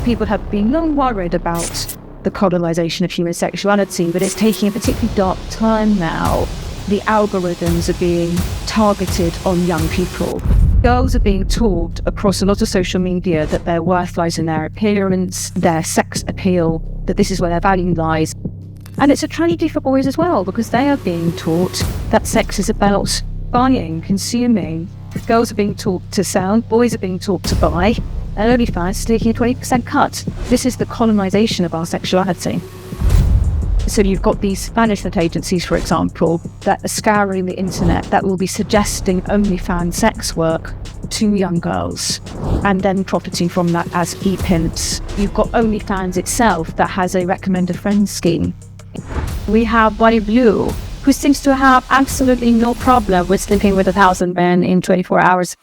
People have been long worried about the colonization of human sexuality, but it's taking a particularly dark time now. The algorithms are being targeted on young people. Girls are being taught across a lot of social media that their worth lies in their appearance, their sex appeal, that this is where their value lies. And it's a tragedy for boys as well, because they are being taught that sex is about buying, consuming. Girls are being taught to sell, boys are being taught to buy, and OnlyFans is taking a 20% cut. This is the colonization of our sexuality. So you've got these management agencies, for example, that are scouring the internet that will be suggesting OnlyFans sex work to young girls and then profiting from that as e-pimps. You've got OnlyFans itself that has a recommend a friend scheme. We have Body Blue, who seems to have absolutely no problem with sleeping with 1,000 men in 24 hours.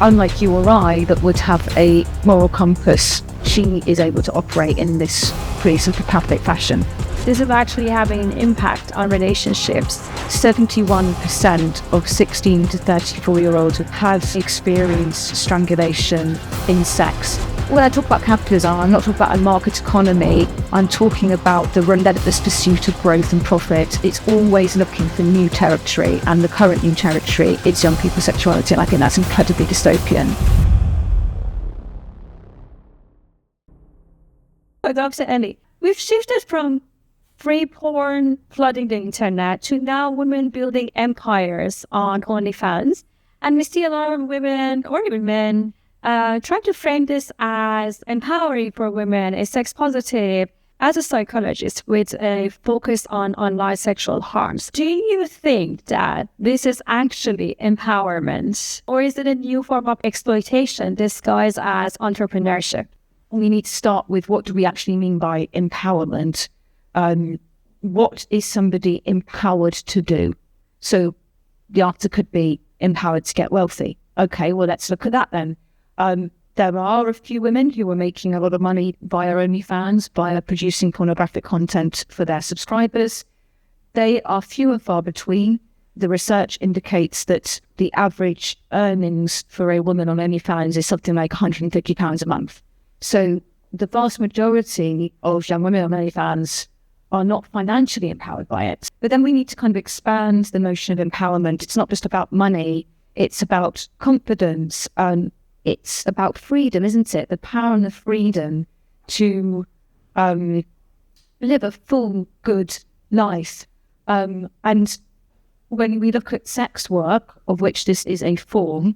Unlike you or I, that would have a moral compass, she is able to operate in this pretty psychopathic fashion. This is actually having an impact on relationships. 71% of 16 to 34-year-olds have experienced strangulation in sex. When I talk about capitalism, I'm not talking about a market economy. I'm talking about the relentless pursuit of growth and profit. It's always looking for new territory, and the current new territory is young people's sexuality, and I think that's incredibly dystopian. Dr. Ellie, we've shifted from free porn flooding the internet to now women building empires on OnlyFans. And we see a lot of women, or even men, trying to frame this as empowering for women, a sex positive, as a psychologist with a focus on online sexual harms. Do you think that this is actually empowerment, or is it a new form of exploitation disguised as entrepreneurship? We need to start with, what do we actually mean by empowerment? What is somebody empowered to do? So the answer could be empowered to get wealthy. Okay, well, let's look at that then. There are a few women who are making a lot of money via OnlyFans, via producing pornographic content for their subscribers. They are few and far between. The research indicates that the average earnings for a woman on OnlyFans is something like £150 a month. So the vast majority of young women on OnlyFans are not financially empowered by it. But then we need to kind of expand the notion of empowerment. It's not just about money. It's about confidence. It's about freedom, isn't it? The power and the freedom to live a full, good life. And when we look at sex work, of which this is a form,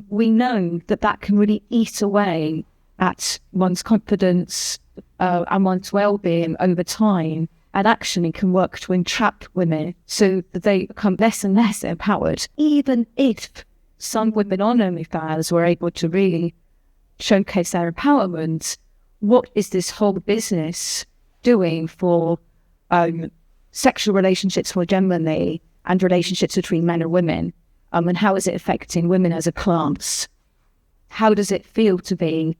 we know that that can really eat away at one's confidence and one's well-being over time, and actually can work to entrap women so that they become less and less empowered. Even if some women on OnlyFans were able to really showcase their empowerment, what is this whole business doing for sexual relationships more generally, and relationships between men and women? And how is it affecting women as a class? How does it feel to be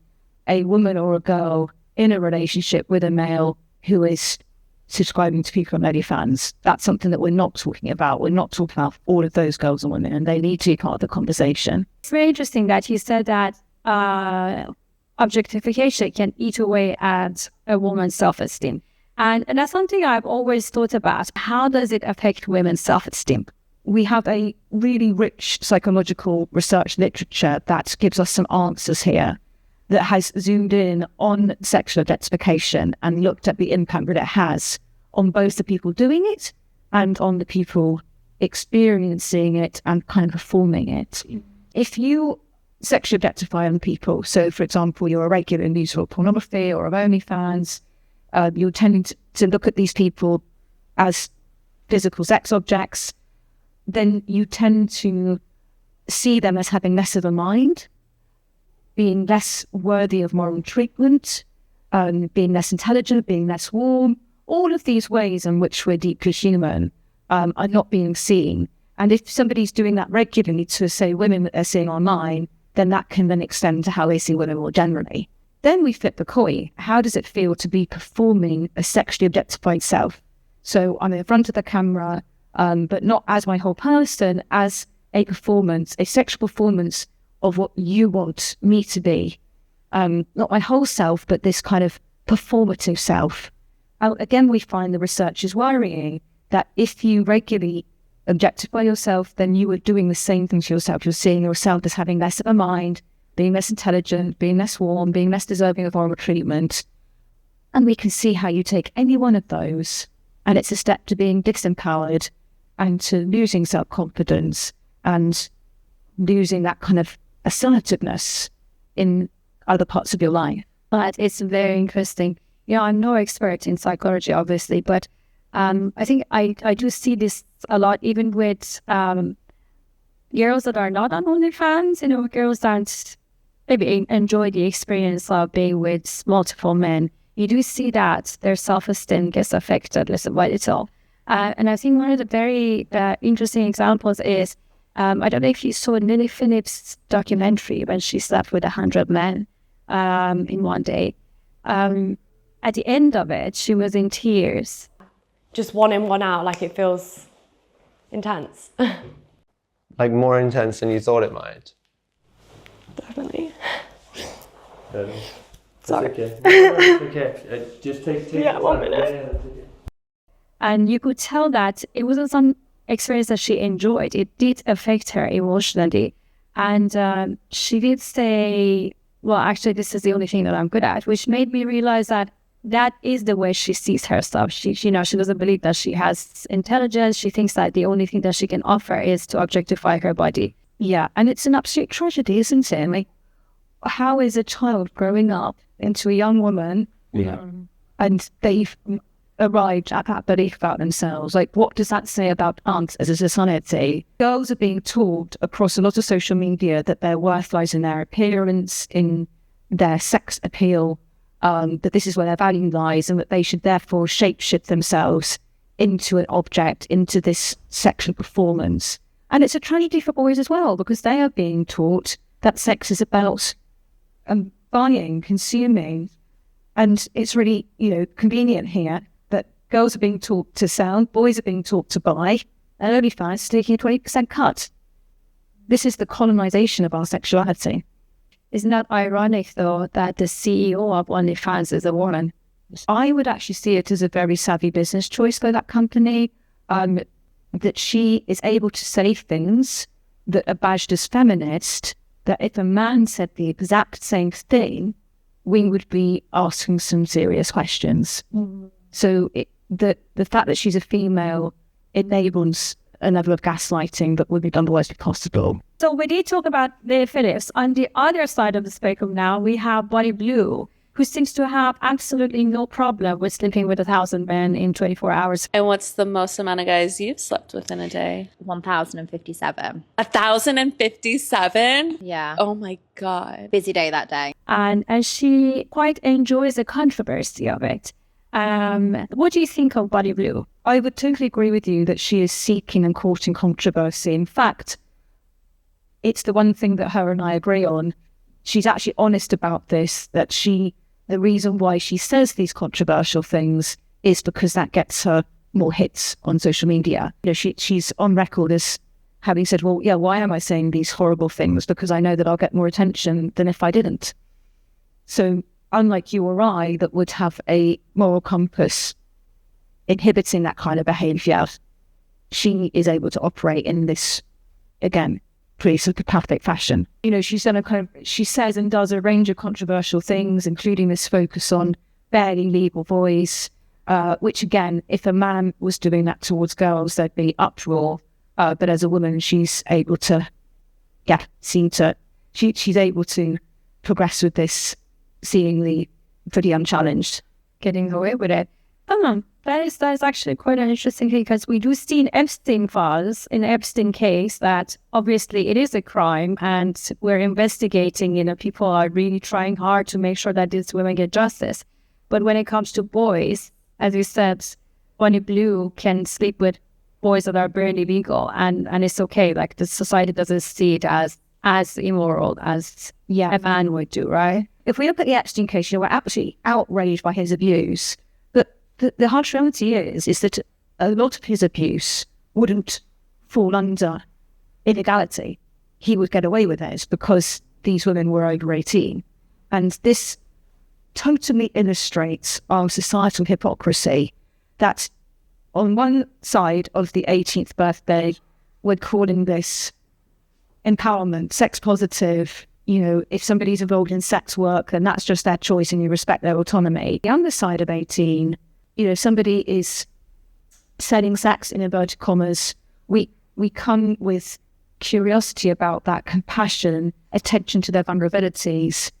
a woman or a girl in a relationship with a male who is subscribing to people on OnlyFans? That's something that we're not talking about. We're not talking about all of those girls and women, and they need to be part of the conversation. It's very interesting that you said that objectification can eat away at a woman's self-esteem. And that's something I've always thought about. How does it affect women's self-esteem? We have a really rich psychological research literature that gives us some answers here, that has zoomed in on sexual objectification and looked at the impact that it has on both the people doing it and on the people experiencing it and kind of performing it. If you sexually objectify other people, so for example, you're a regular user of pornography or of OnlyFans, you're tending to look at these people as physical sex objects, then you tend to see them as having less of a mind, being less worthy of moral treatment, being less intelligent, being less warm. All of these ways in which we're deeply human are not being seen. And if somebody's doing that regularly to, say, women that they're seeing online, then that can then extend to how they see women more generally. Then we flip the coin. How does it feel to be performing a sexually objectified self? So I'm in front of the camera, but not as my whole person, as a performance, a sexual performance of what you want me to be. not my whole self, but this kind of performative self. Again, we find the research is worrying that if you regularly objectify yourself, then you are doing the same thing to yourself. You're seeing yourself as having less of a mind, being less intelligent, being less warm, being less deserving of horrible treatment. And we can see how you take any one of those, and it's a step to being disempowered and to losing self-confidence and losing that kind of assertiveness in other parts of your life. But it's very interesting. I'm no expert in psychology, obviously, but I think I do see this a lot, even with girls that are not on OnlyFans, girls that maybe enjoy the experience of being with multiple men. You do see that their self-esteem gets affected little by little. And I think one of the very interesting examples is, I don't know if you saw Lily Phillips' documentary when she slept with 100 men in one day. At the end of it, she was in tears. Just one in, one out, like it feels intense. Like more intense than you thought it might? Definitely. Sorry. Okay. Just take yeah, 1 minute. Yeah. And you could tell that it wasn't some experience that she enjoyed. It did affect her emotionally. And she did say, well, actually, this is the only thing that I'm good at, which made me realize that is the way she sees herself. She doesn't believe that she has intelligence. She thinks that the only thing that she can offer is to objectify her body. Yeah, and it's an absolute tragedy, isn't it? Like, how is a child growing up into a young woman and they've arrived at that belief about themselves? Like, what does that say about us as a society? Girls are being taught across a lot of social media that their worth lies in their appearance, in their sex appeal, that this is where their value lies, and that they should therefore shapeshift themselves into an object, into this sexual performance. And it's a tragedy for boys as well, because they are being taught that sex is about buying, consuming. And it's really, convenient here that girls are being taught to sell, boys are being taught to buy, and OnlyFans is taking a 20% cut. This is the colonization of our sexuality. Isn't that ironic, though, that the CEO of OnlyFans is a woman? I would actually see it as a very savvy business choice for that company, that she is able to say things that are badged as feminist, that if a man said the exact same thing, we would be asking some serious questions. So the fact that she's a female enables a level of gaslighting that wouldn't otherwise be possible. So we did talk about Lily Phillips. On the other side of the spectrum now, we have Bonnie Blue, who seems to have absolutely no problem with sleeping with 1,000 men in 24 hours. And what's the most amount of guys you've slept with in a day? 1,057. 1,057? Yeah. Oh my God. Busy day that day. And she quite enjoys the controversy of it. What do you think of Bonnie Blue? I would totally agree with you that she is seeking and courting controversy. In fact, it's the one thing that her and I agree on. She's actually honest about this, that the reason why she says these controversial things is because that gets her more hits on social media. She's on record as having said, well, yeah, why am I saying these horrible things? Because I know that I'll get more attention than if I didn't. So unlike you or I that would have a moral compass inhibiting that kind of behaviour, she is able to operate in this, again, pretty psychopathic fashion. She's done she says and does a range of controversial things, including this focus on barely legal boys, which again, if a man was doing that towards girls, there'd be uproar. But as a woman, she's able to, she's able to progress with this seemingly pretty unchallenged. Getting away with it. That is actually quite an interesting thing, because we do see in Epstein files, in Epstein case, that obviously it is a crime and we're investigating, people are really trying hard to make sure that these women get justice. But when it comes to boys, as you said, Bonnie Blue can sleep with boys that are barely legal and it's okay. Like, the society doesn't see it as immoral as a man would do, right? If we look at the Epstein case, we're absolutely outraged by his abuse. The harsh reality is that a lot of his abuse wouldn't fall under illegality. He would get away with it because these women were over 18. And this totally illustrates our societal hypocrisy that on one side of the 18th birthday, we're calling this empowerment, sex positive. If somebody's involved in sex work, then that's just their choice and you respect their autonomy. The other side of 18, somebody is selling sex in inverted commas. We come with curiosity about that, compassion, attention to their vulnerabilities.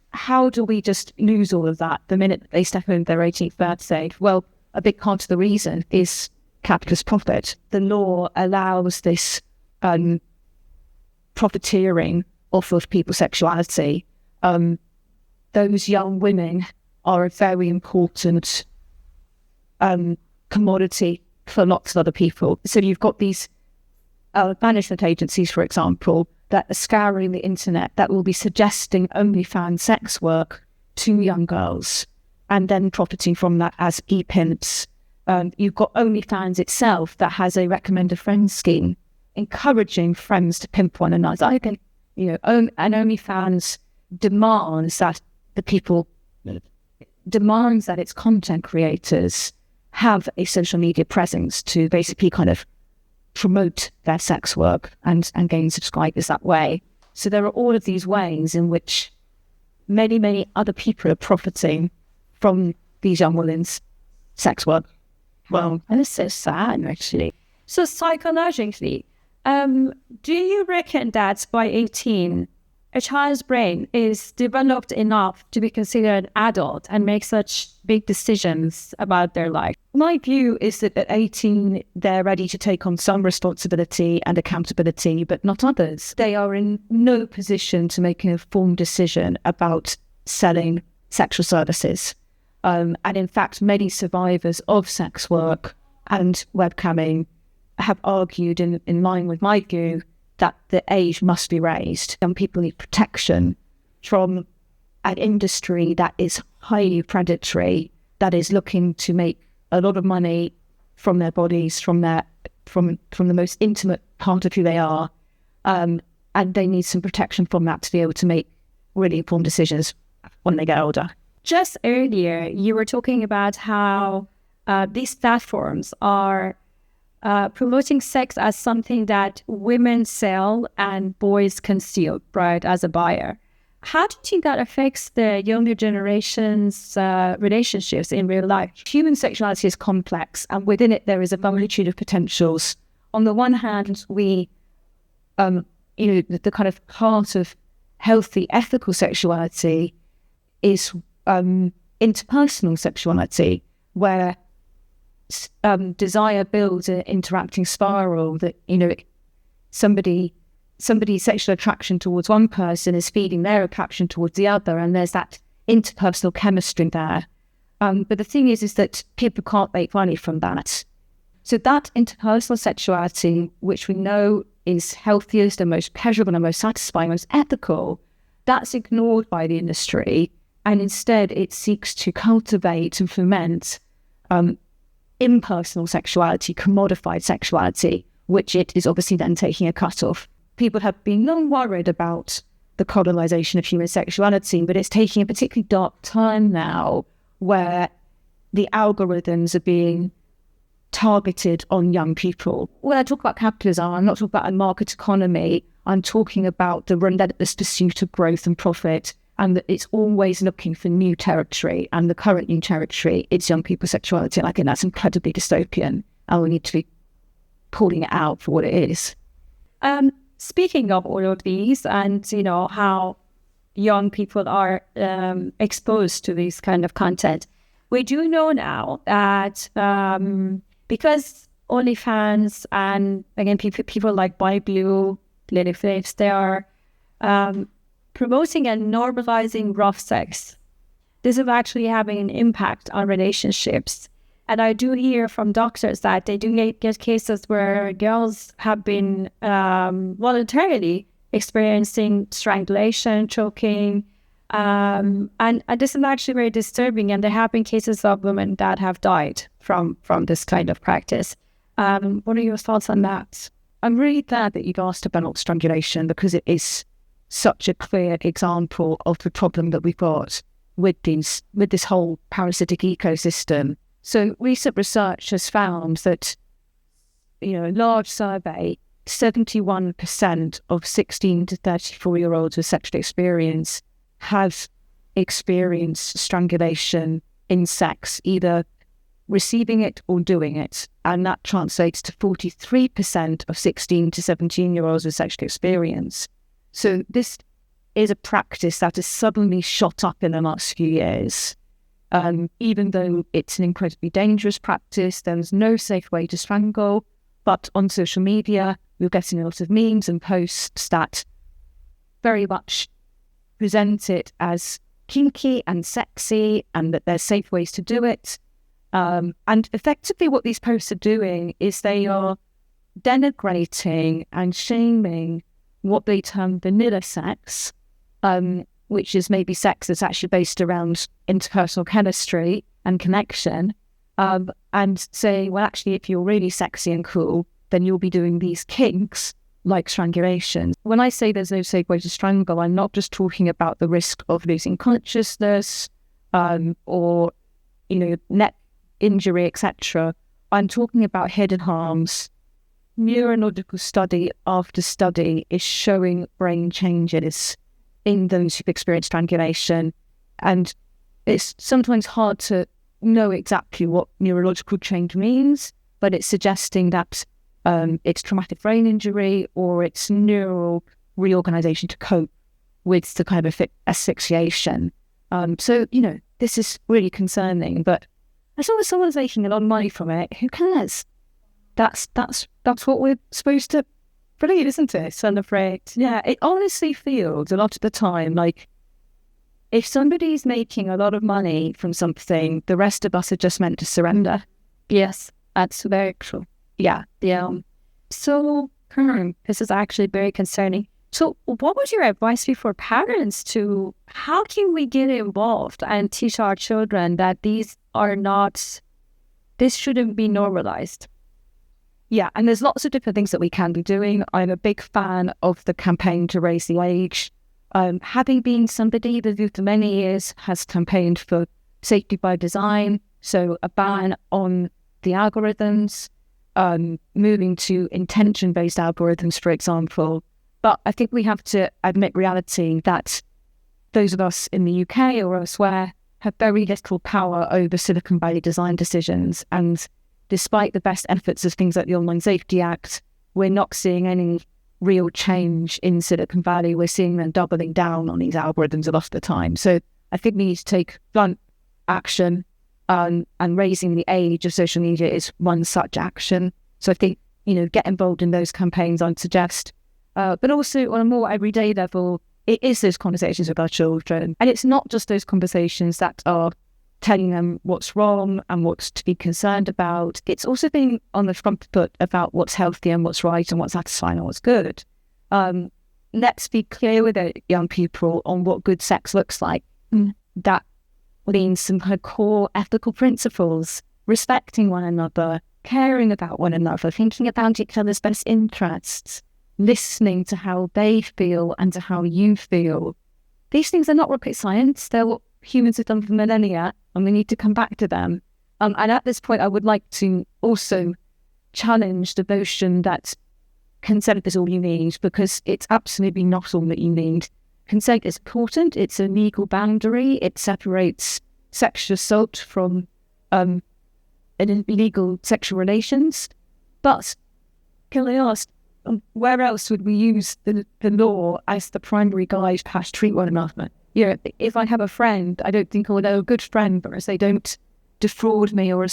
How do we just lose all of that the minute they step in their 18th birthday? Well, a big part of the reason is capitalist profit. The law allows this profiteering off of people's sexuality. Those young women are a very important commodity for lots of other people. So you've got these management agencies, for example, that are scouring the internet that will be suggesting OnlyFans sex work to young girls and then profiting from that as e-pimps. You've got OnlyFans itself that has a recommended friends scheme, encouraging friends to pimp one another. I think, and OnlyFans demands that its content creators have a social media presence to basically kind of promote their sex work and gain subscribers that way. So there are all of these ways in which many, many other people are profiting from these young women's sex work. Well, and it's so sad, actually. So psychologically, do you reckon that by 18, a child's brain is developed enough to be considered an adult and make such big decisions about their life? My view is that at 18, they're ready to take on some responsibility and accountability, but not others. They are in no position to make an informed decision about selling sexual services. And in fact, many survivors of sex work and webcamming have argued in line with my view that the age must be raised. Young people need protection from an industry that is highly predatory, that is looking to make a lot of money from their bodies, from the most intimate part of who they are, and they need some protection from that to be able to make really informed decisions when they get older. Just earlier, you were talking about how these platforms are promoting sex as something that women sell and boys consume, right, as a buyer. How do you think that affects the younger generation's relationships in real life? Human sexuality is complex, and within it there is a multitude of potentials. On the one hand, we, the kind of part of healthy, ethical sexuality is interpersonal sexuality, where desire builds an interacting spiral that, somebody's sexual attraction towards one person is feeding their attraction towards the other, and there's that interpersonal chemistry there. But the thing is that people can't make money from that. So that interpersonal sexuality, which we know is healthiest and most pleasurable and most satisfying, most ethical, that's ignored by the industry, and instead it seeks to cultivate and foment impersonal sexuality, commodified sexuality, which it is obviously then taking a cut off. People have been long worried about the colonization of human sexuality, but it's taking a particularly dark time now where the algorithms are being targeted on young people. When I talk about capitalism, I'm not talking about a market economy. I'm talking about the relentless pursuit of growth and profit, and that it's always looking for new territory, and the current new territory, it's young people's sexuality. And I think that's incredibly dystopian, and we need to be calling it out for what it is. Speaking of all of these, and how young people are exposed to this kind of content, we do know now that because OnlyFans and again people like Buy Blue, Lily Flips, they are promoting and normalizing rough sex. This is actually having an impact on relationships. And I do hear from doctors that they do get cases where girls have been voluntarily experiencing strangulation, choking, and this is actually very disturbing. And there have been cases of women that have died from this kind of practice. What are your thoughts on that? I'm really glad that you've asked about strangulation, because it is such a clear example of the problem that we've got with this whole parasitic ecosystem. So recent research has found that, a large survey, 71% of 16 to 34-year-olds with sexual experience have experienced strangulation in sex, either receiving it or doing it. And that translates to 43% of 16 to 17-year-olds with sexual experience. So this is a practice that has suddenly shot up in the last few years. Even though it's an incredibly dangerous practice, there's no safe way to strangle. But on social media, we're getting a lot of memes and posts that very much present it as kinky and sexy and that there's safe ways to do it. And effectively what these posts are doing is they are denigrating and shaming what they term vanilla sex, which is maybe sex that's actually based around interpersonal chemistry and connection, and saying, well, actually, if you're really sexy and cool, then you'll be doing these kinks like strangulation. When I say there's no safe way to strangle, I'm not just talking about the risk of losing consciousness or, neck injury, etc. I'm talking about hidden harms. Neurological study after study is showing brain changes in those who've experienced strangulation. And it's sometimes hard to know exactly what neurological change means, but it's suggesting that it's traumatic brain injury or it's neural reorganization to cope with the kind of asphyxiation. So, this is really concerning, but as long as someone's making a lot of money from it, who cares? That's what we're supposed to believe, isn't it? I'm afraid. Yeah, it honestly feels a lot of the time like if somebody's making a lot of money from something, the rest of us are just meant to surrender. Yes, that's very true. Yeah. So, this is actually very concerning. So what would your advice be for parents to, how can we get involved and teach our children that this shouldn't be normalized? Yeah, and there's lots of different things that we can be doing. I'm a big fan of the campaign to raise the age. Having been somebody that for many years has campaigned for safety by design, so a ban on the algorithms, moving to intention-based algorithms, for example. But I think we have to admit reality that those of us in the UK or elsewhere have very little power over Silicon Valley design decisions. And despite the best efforts of things like the Online Safety Act, we're not seeing any real change in Silicon Valley. We're seeing them doubling down on these algorithms a lot of the time. So I think we need to take blunt action, and raising the age of social media is one such action. So I think, get involved in those campaigns, I'd suggest. But also on a more everyday level, it is those conversations with our children. And it's not just those conversations that are telling them what's wrong and what's to be concerned about. It's also being on the front foot about what's healthy and what's right and what's satisfying and what's good. Let's be clear with our young people on what good sex looks like. That means some kind of core ethical principles, respecting one another, caring about one another, thinking about each other's best interests, listening to how they feel and to how you feel. These things are not rocket science. They're what humans have done for millennia, and we need to come back to them. And at this point, I would like to also challenge the notion that consent is all you need, because it's absolutely not all that you need. Consent is important. It's a legal boundary. It separates sexual assault from illegal sexual relations. But can I ask, where else would we use the law as the primary guide to how to treat one another? If I have a friend, I don't think, a good friend, but as they don't defraud me or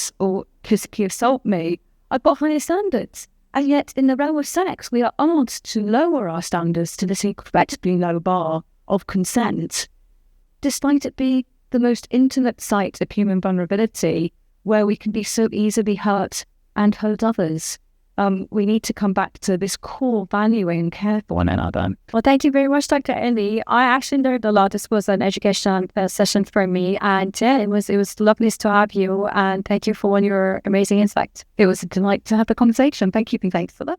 physically assault me, I've got higher standards. And yet, in the realm of sex, we are asked to lower our standards to this incredibly low bar of consent, despite it being the most intimate site of human vulnerability, where we can be so easily hurt and hurt others. We need to come back to this core valuing and care for one another. Well, thank you very much, Dr. Ellie. I actually learned a lot. This was an educational session for me, and it was lovely to have you. And thank you for your amazing insight. It was a delight to have the conversation. Thank you, and thanks for that.